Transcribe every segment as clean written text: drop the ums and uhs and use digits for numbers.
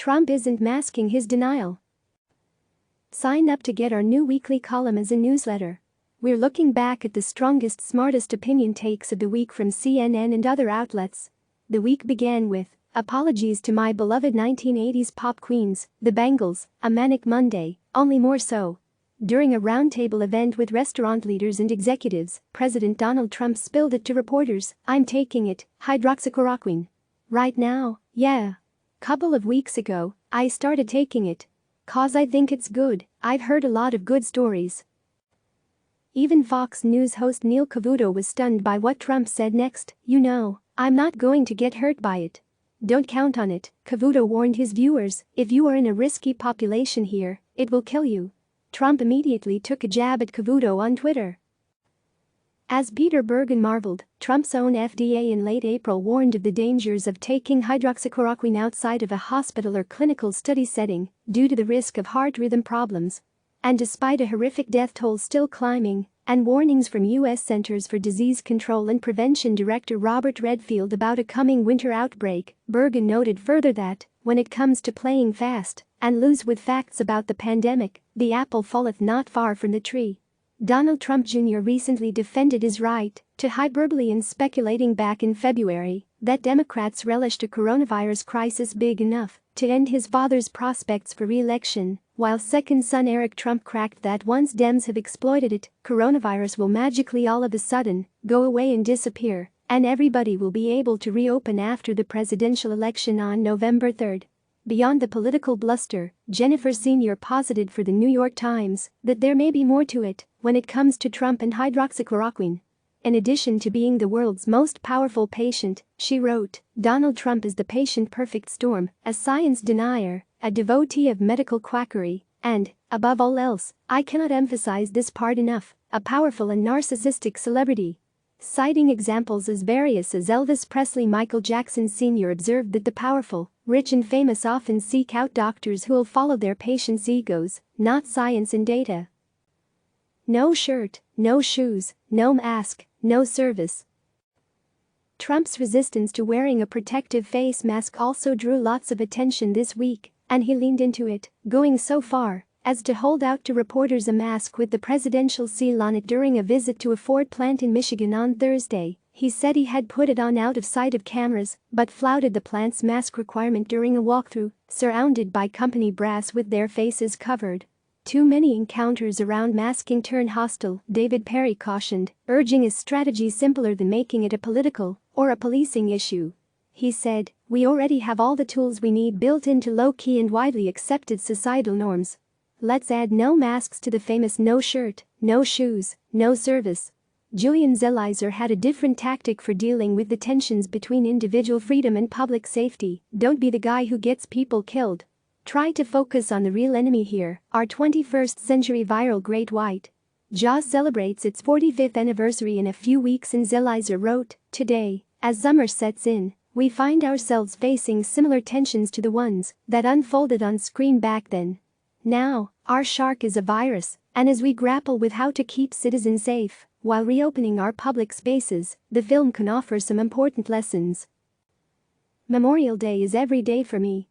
Trump isn't masking his denial. Sign up to get our new weekly column as a newsletter. We're looking back at the strongest, smartest opinion takes of the week from CNN and other outlets. The week began with, "Apologies to my beloved 1980s pop queens, the Bangles, a Manic Monday, only more so." During a roundtable event with restaurant leaders and executives, President Donald Trump spilled it to reporters, "I'm taking it, hydroxychloroquine. Right now, yeah. Couple of weeks ago, I started taking it. 'Cause I think it's good, I've heard a lot of good stories." Even Fox News host Neil Cavuto was stunned by what Trump said next. "You know, I'm not going to get hurt by it. Don't count on it," Cavuto warned his viewers. "If you are in a risky population here, it will kill you." Trump immediately took a jab at Cavuto on Twitter. As Peter Bergen marveled, Trump's own FDA in late April warned of the dangers of taking hydroxychloroquine outside of a hospital or clinical study setting due to the risk of heart rhythm problems. And despite a horrific death toll still climbing, and warnings from U.S. Centers for Disease Control and Prevention Director Robert Redfield about a coming winter outbreak, Bergen noted further that, when it comes to playing fast and loose with facts about the pandemic, the apple falleth not far from the tree. Donald Trump Jr. recently defended his right to hyperbole in speculating back in February that Democrats relished a coronavirus crisis big enough to end his father's prospects for re-election, while second son Eric Trump cracked that once Dems have exploited it, coronavirus will magically all of a sudden go away and disappear, and everybody will be able to reopen after the presidential election on November 3rd. Beyond the political bluster, Jennifer Sr. posited for the New York Times that there may be more to it when it comes to Trump and hydroxychloroquine. In addition to being the world's most powerful patient, she wrote, "Donald Trump is the patient-perfect storm, a science denier, a devotee of medical quackery, and, above all else, I cannot emphasize this part enough, a powerful and narcissistic celebrity." Citing examples as various as Elvis Presley, Michael Jackson Sr. observed that the powerful, rich and famous often seek out doctors who'll follow their patients' egos, not science and data. No shirt, no shoes, no mask, no service. Trump's resistance to wearing a protective face mask also drew lots of attention this week, and he leaned into it, going so far as to hold out to reporters a mask with the presidential seal on it during a visit to a Ford plant in Michigan on Thursday. He said he had put it on out of sight of cameras, but flouted the plant's mask requirement during a walkthrough, surrounded by company brass with their faces covered. "Too many encounters around masking turn hostile," David Perry cautioned, urging a strategy simpler than making it a political or a policing issue. He said, "We already have all the tools we need built into low-key and widely accepted societal norms. Let's add no masks to the famous no shirt, no shoes, no service." Julian Zelizer had a different tactic for dealing with the tensions between individual freedom and public safety. "Don't be the guy who gets people killed. Try to focus on the real enemy here, our 21st century viral Great White." Jaws celebrates its 45th anniversary in a few weeks, and Zelizer wrote, "Today, as summer sets in, we find ourselves facing similar tensions to the ones that unfolded on screen back then. Now, our shark is a virus, and as we grapple with how to keep citizens safe while reopening our public spaces, the film can offer some important lessons." Memorial Day is every day for me.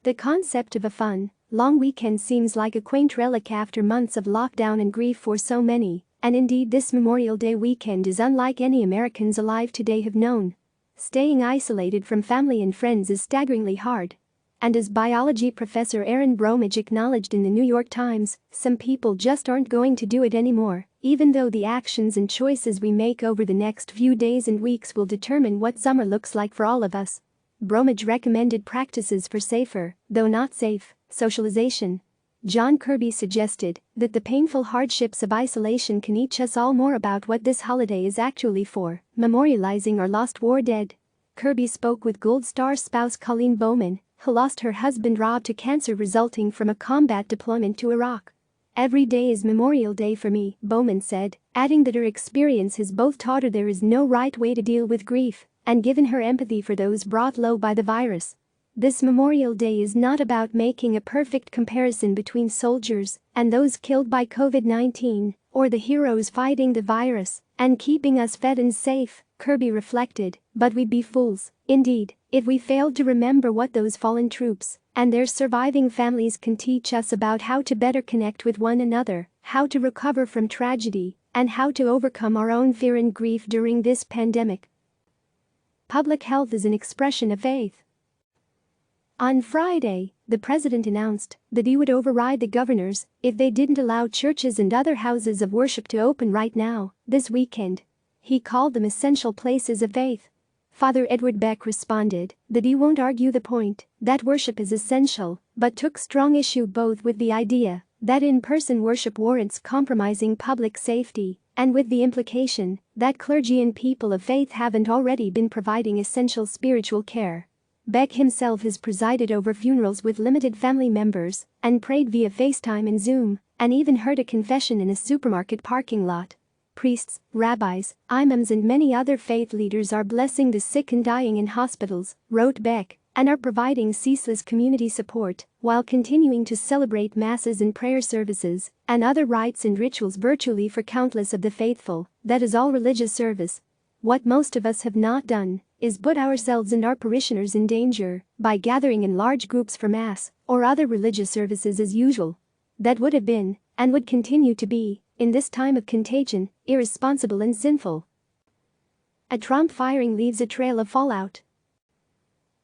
The concept of a fun, long weekend seems like a quaint relic after months of lockdown and grief for so many, and indeed this Memorial Day weekend is unlike any Americans alive today have known. Staying isolated from family and friends is staggeringly hard. And as biology professor Aaron Bromage acknowledged in the New York Times, some people just aren't going to do it anymore, even though the actions and choices we make over the next few days and weeks will determine what summer looks like for all of us. Bromage recommended practices for safer, though not safe, socialization. John Kirby suggested that the painful hardships of isolation can teach us all more about what this holiday is actually for, memorializing our lost war dead. Kirby spoke with Gold Star spouse Colleen Bowman, who lost her husband Rob to cancer resulting from a combat deployment to Iraq. "Every day is Memorial Day for me," Bowman said, adding that her experience has both taught her there is no right way to deal with grief and given her empathy for those brought low by the virus. This Memorial Day is not about making a perfect comparison between soldiers and those killed by COVID-19 or the heroes fighting the virus and keeping us fed and safe, Kirby reflected, but we'd be fools, indeed, if we failed to remember what those fallen troops and their surviving families can teach us about how to better connect with one another, how to recover from tragedy, and how to overcome our own fear and grief during this pandemic. Public health is an expression of faith. On Friday, the president announced that he would override the governors if they didn't allow churches and other houses of worship to open right now, this weekend. He called them essential places of faith. Father Edward Beck responded that he won't argue the point that worship is essential, but took strong issue both with the idea that in-person worship warrants compromising public safety and with the implication that clergy and people of faith haven't already been providing essential spiritual care. Beck himself has presided over funerals with limited family members and prayed via FaceTime and Zoom, and even heard a confession in a supermarket parking lot. Priests, rabbis, imams and many other faith leaders are blessing the sick and dying in hospitals, wrote Beck, and are providing ceaseless community support while continuing to celebrate masses and prayer services and other rites and rituals virtually for countless of the faithful. That is all religious service. What most of us have not done is put ourselves and our parishioners in danger by gathering in large groups for Mass or other religious services as usual. That would have been, and would continue to be, in this time of contagion, irresponsible and sinful. A Trump firing leaves a trail of fallout.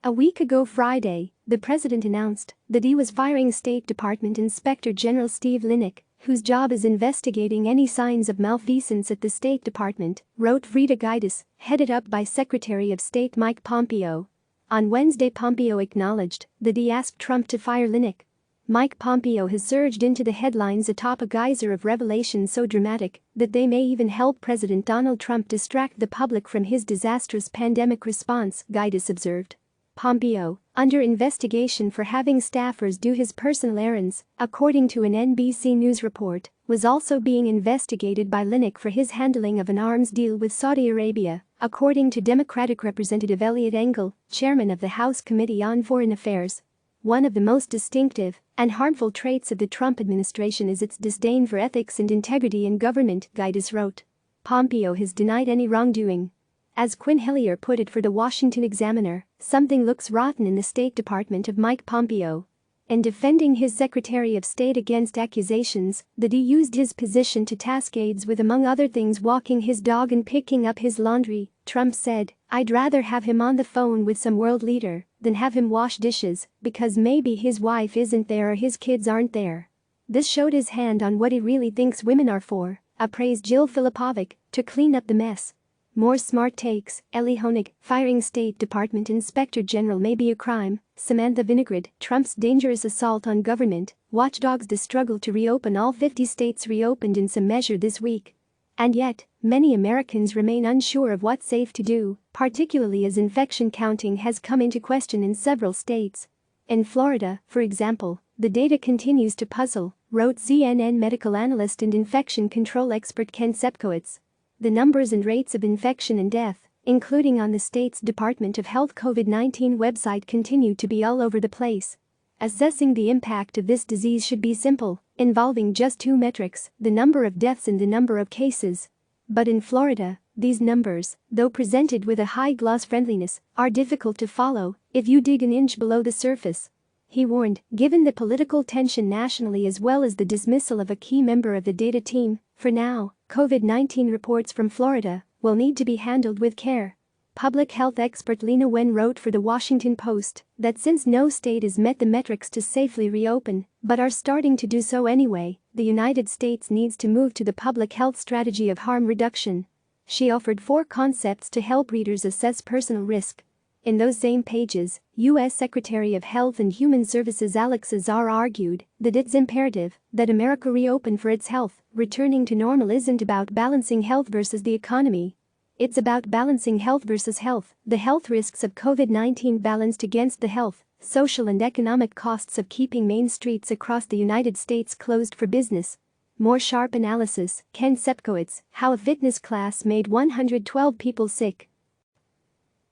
A week ago Friday, the president announced that he was firing State Department Inspector General Steve Linick, whose job is investigating any signs of malfeasance at the State Department, wrote Frida Guides, headed up by Secretary of State Mike Pompeo. On Wednesday, Pompeo acknowledged that he asked Trump to fire Linick. Mike Pompeo has surged into the headlines atop a geyser of revelations so dramatic that they may even help President Donald Trump distract the public from his disastrous pandemic response, Guides observed. Pompeo, under investigation for having staffers do his personal errands, according to an NBC News report, was also being investigated by Linick for his handling of an arms deal with Saudi Arabia, according to Democratic Representative Eliot Engel, chairman of the House Committee on Foreign Affairs. One of the most distinctive and harmful traits of the Trump administration is its disdain for ethics and integrity in government, Guides wrote. Pompeo has denied any wrongdoing. As Quinn Hillier put it for the Washington Examiner, something looks rotten in the State Department of Mike Pompeo. In defending his Secretary of State against accusations that he used his position to task aides with, among other things, walking his dog and picking up his laundry, Trump said, "I'd rather have him on the phone with some world leader than have him wash dishes because maybe his wife isn't there or his kids aren't there." This showed his hand on what he really thinks women are for, appraised Jill Filipovic, to clean up the mess. More smart takes, Ellie Honig, firing State Department Inspector General may be a crime, Samantha Vinograd, Trump's dangerous assault on government, watchdogs. The struggle to reopen all 50 states reopened in some measure this week. And yet, many Americans remain unsure of what's safe to do, particularly as infection counting has come into question in several states. In Florida, for example, the data continues to puzzle, wrote CNN medical analyst and infection control expert Ken Sepkowitz. The numbers and rates of infection and death, including on the state's Department of Health COVID-19 website, continue to be all over the place. Assessing the impact of this disease should be simple, involving just two metrics: the number of deaths and the number of cases. But in Florida, these numbers, though presented with a high gloss friendliness, are difficult to follow if you dig an inch below the surface. He warned, given the political tension nationally as well as the dismissal of a key member of the data team, for now, COVID-19 reports from Florida will need to be handled with care. Public health expert Lena Wen wrote for the Washington Post that since no state has met the metrics to safely reopen, but are starting to do so anyway, the United States needs to move to the public health strategy of harm reduction. She offered 4 concepts to help readers assess personal risk. In those same pages, U.S. Secretary of Health and Human Services Alex Azar argued that it's imperative that America reopen for its health. Returning to normal isn't about balancing health versus the economy. It's about balancing health versus health, the health risks of COVID-19 balanced against the health, social and economic costs of keeping main streets across the United States closed for business. More sharp analysis, Ken Sepkowitz, how a fitness class made 112 people sick.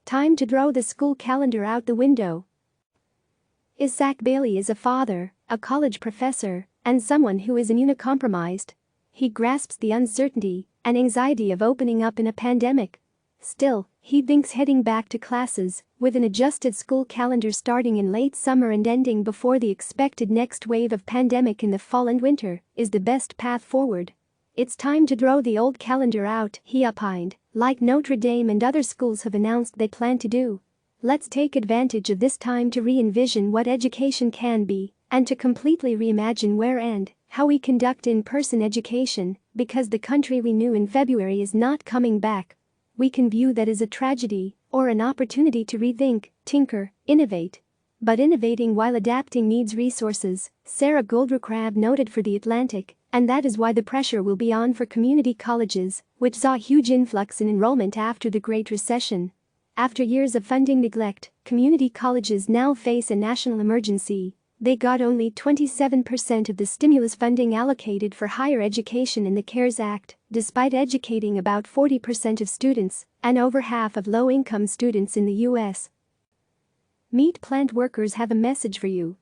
Time to throw the school calendar out the window. Isaac Bailey is a father, a college professor, and someone who is immunocompromised. He grasps the uncertainty and anxiety of opening up in a pandemic. Still, he thinks heading back to classes, with an adjusted school calendar starting in late summer and ending before the expected next wave of pandemic in the fall and winter, is the best path forward. It's time to throw the old calendar out, he opined, like Notre Dame and other schools have announced they plan to do. Let's take advantage of this time to re-envision what education can be, and to completely reimagine where and how we conduct in-person education, because the country we knew in February is not coming back. We can view that as a tragedy, or an opportunity to rethink, tinker, innovate. But innovating while adapting needs resources, Sarah Goldrickrab noted for The Atlantic, and that is why the pressure will be on for community colleges, which saw a huge influx in enrollment after the Great Recession. After years of funding neglect, community colleges now face a national emergency. They got only 27% of the stimulus funding allocated for higher education in the CARES Act, despite educating about 40% of students and over half of low-income students in the U.S. Meat plant workers have a message for you.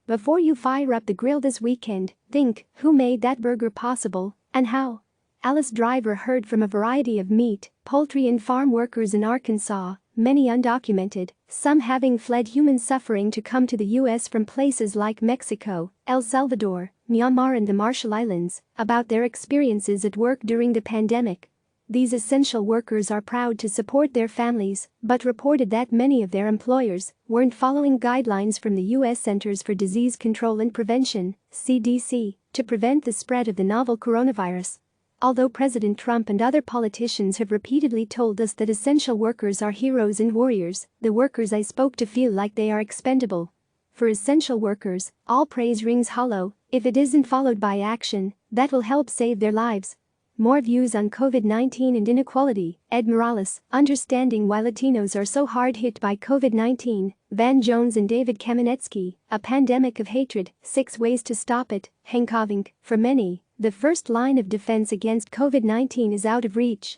Before you fire up the grill this weekend, think, who made that burger possible, and how? Alice Driver heard from a variety of meat, poultry and farm workers in Arkansas, many undocumented, some having fled human suffering to come to the U.S. from places like Mexico, El Salvador, Myanmar and the Marshall Islands, about their experiences at work during the pandemic. These essential workers are proud to support their families, but reported that many of their employers weren't following guidelines from the U.S. Centers for Disease Control and Prevention, CDC, to prevent the spread of the novel coronavirus. Although President Trump and other politicians have repeatedly told us that essential workers are heroes and warriors, the workers I spoke to feel like they are expendable. For essential workers, all praise rings hollow if it isn't followed by action that will help save their lives. More views on COVID-19 and inequality, Ed Morales, Understanding Why Latinos Are So Hard Hit by COVID-19, Van Jones and David Kamenetsky, A Pandemic of Hatred, 6 Ways to Stop It, Hankoving, for many, the first line of defense against COVID-19 is out of reach.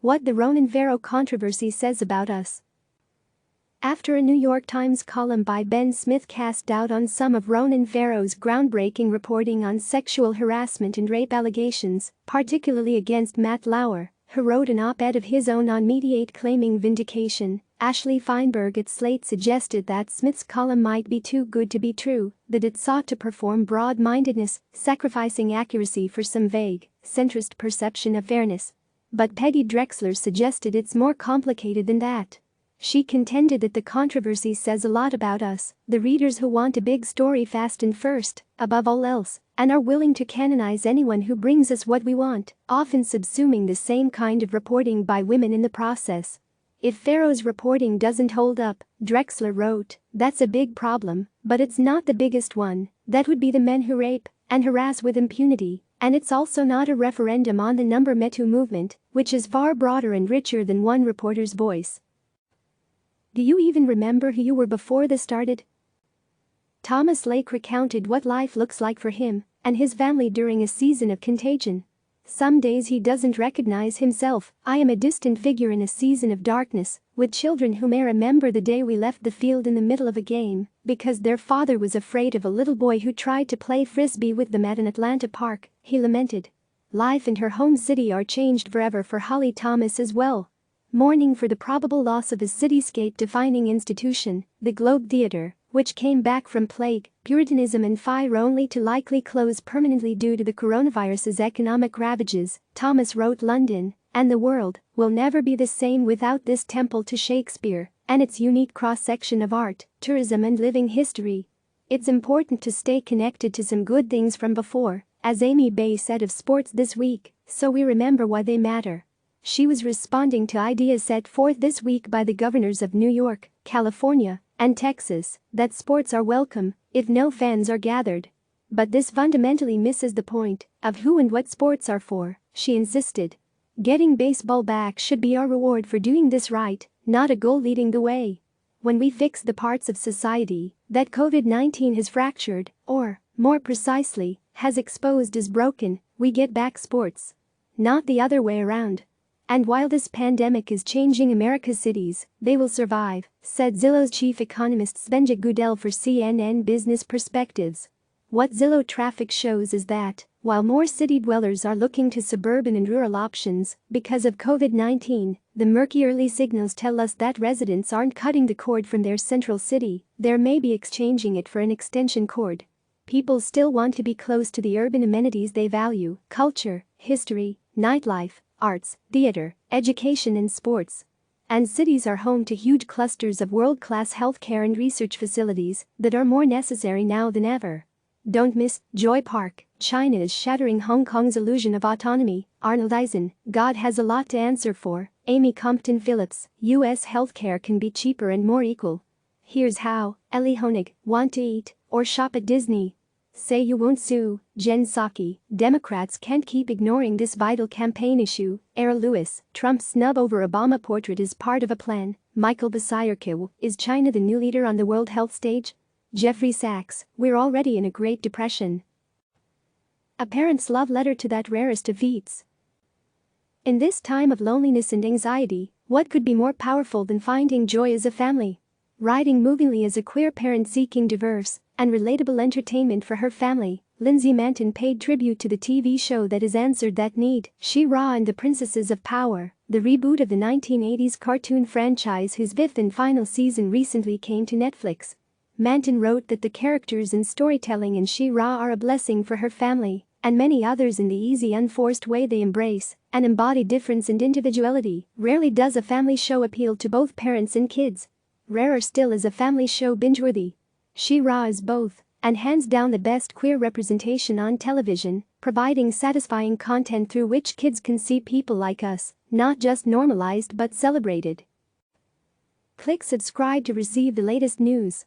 What the Ronan Farrow controversy says about us. After a New York Times column by Ben Smith cast doubt on some of Ronan Farrow's groundbreaking reporting on sexual harassment and rape allegations, particularly against Matt Lauer, who wrote an op-ed of his own on Mediate claiming vindication, Ashley Feinberg at Slate suggested that Smith's column might be too good to be true, that it sought to perform broad-mindedness, sacrificing accuracy for some vague, centrist perception of fairness. But Peggy Drexler suggested it's more complicated than that. She contended that the controversy says a lot about us, the readers who want a big story fast and first, above all else, and are willing to canonize anyone who brings us what we want, often subsuming the same kind of reporting by women in the process. If Farrow's reporting doesn't hold up, Drexler wrote, that's a big problem, but it's not the biggest one. That would be the men who rape and harass with impunity, and it's also not a referendum on the number Me Too movement, which is far broader and richer than one reporter's voice. Do you even remember who you were before this started? Thomas Lake recounted what life looks like for him and his family during a season of contagion. Some days he doesn't recognize himself. I am a distant figure in a season of darkness, with children who may remember the day we left the field in the middle of a game because their father was afraid of a little boy who tried to play frisbee with them at an Atlanta park, he lamented. Life and her home city are changed forever for Holly Thomas as well. Mourning for the probable loss of his cityscape-defining institution, the Globe Theatre, which came back from plague, Puritanism and fire only to likely close permanently due to the coronavirus's economic ravages, Thomas wrote London and the world will never be the same without this temple to Shakespeare and its unique cross-section of art, tourism and living history. It's important to stay connected to some good things from before, as Amy Bay said of sports this week, so we remember why they matter. She was responding to ideas set forth this week by the governors of New York, California, and Texas, that sports are welcome if no fans are gathered. But this fundamentally misses the point of who and what sports are for, she insisted. Getting baseball back should be our reward for doing this right, not a goal leading the way. When we fix the parts of society that COVID-19 has fractured, or, more precisely, has exposed as broken, we get back sports. Not the other way around. And while this pandemic is changing America's cities, they will survive, said Zillow's chief economist Svenja Gudell for CNN Business Perspectives. What Zillow traffic shows is that, while more city dwellers are looking to suburban and rural options because of COVID-19, the murky early signals tell us that residents aren't cutting the cord from their central city, they're maybe exchanging it for an extension cord. People still want to be close to the urban amenities they value: culture, history, nightlife, arts, theater, education and sports. And cities are home to huge clusters of world-class healthcare and research facilities that are more necessary now than ever. Don't miss Joy Park. China is shattering Hong Kong's illusion of autonomy. Arnold Eisen, God has a lot to answer for. Amy Compton Phillips, U.S. healthcare can be cheaper and more equal. Here's how. Ellie Honig, want to eat or shop at Disney? Say you won't sue. Jen Psaki, Democrats can't keep ignoring this vital campaign issue. Era Lewis, Trump's snub over Obama portrait is part of a plan. Michael Basayarkiw, is China the new leader on the world health stage? Jeffrey Sachs, we're already in a Great Depression. A parent's love letter to that rarest of feats. In this time of loneliness and anxiety, what could be more powerful than finding joy as a family? Writing movingly as a queer parent seeking diverse and relatable entertainment for her family, Lindsay Manton paid tribute to the TV show that has answered that need, She-Ra and the Princesses of Power, the reboot of the 1980s cartoon franchise whose fifth and final season recently came to Netflix. Manton wrote that the characters and storytelling in She-Ra are a blessing for her family and many others in the easy, unforced way they embrace and embody difference and individuality. Rarely does a family show appeal to both parents and kids. Rarer still is a family show binge-worthy. She-Ra is both, and hands down the best queer representation on television, providing satisfying content through which kids can see people like us, not just normalized but celebrated. Click subscribe to receive the latest news.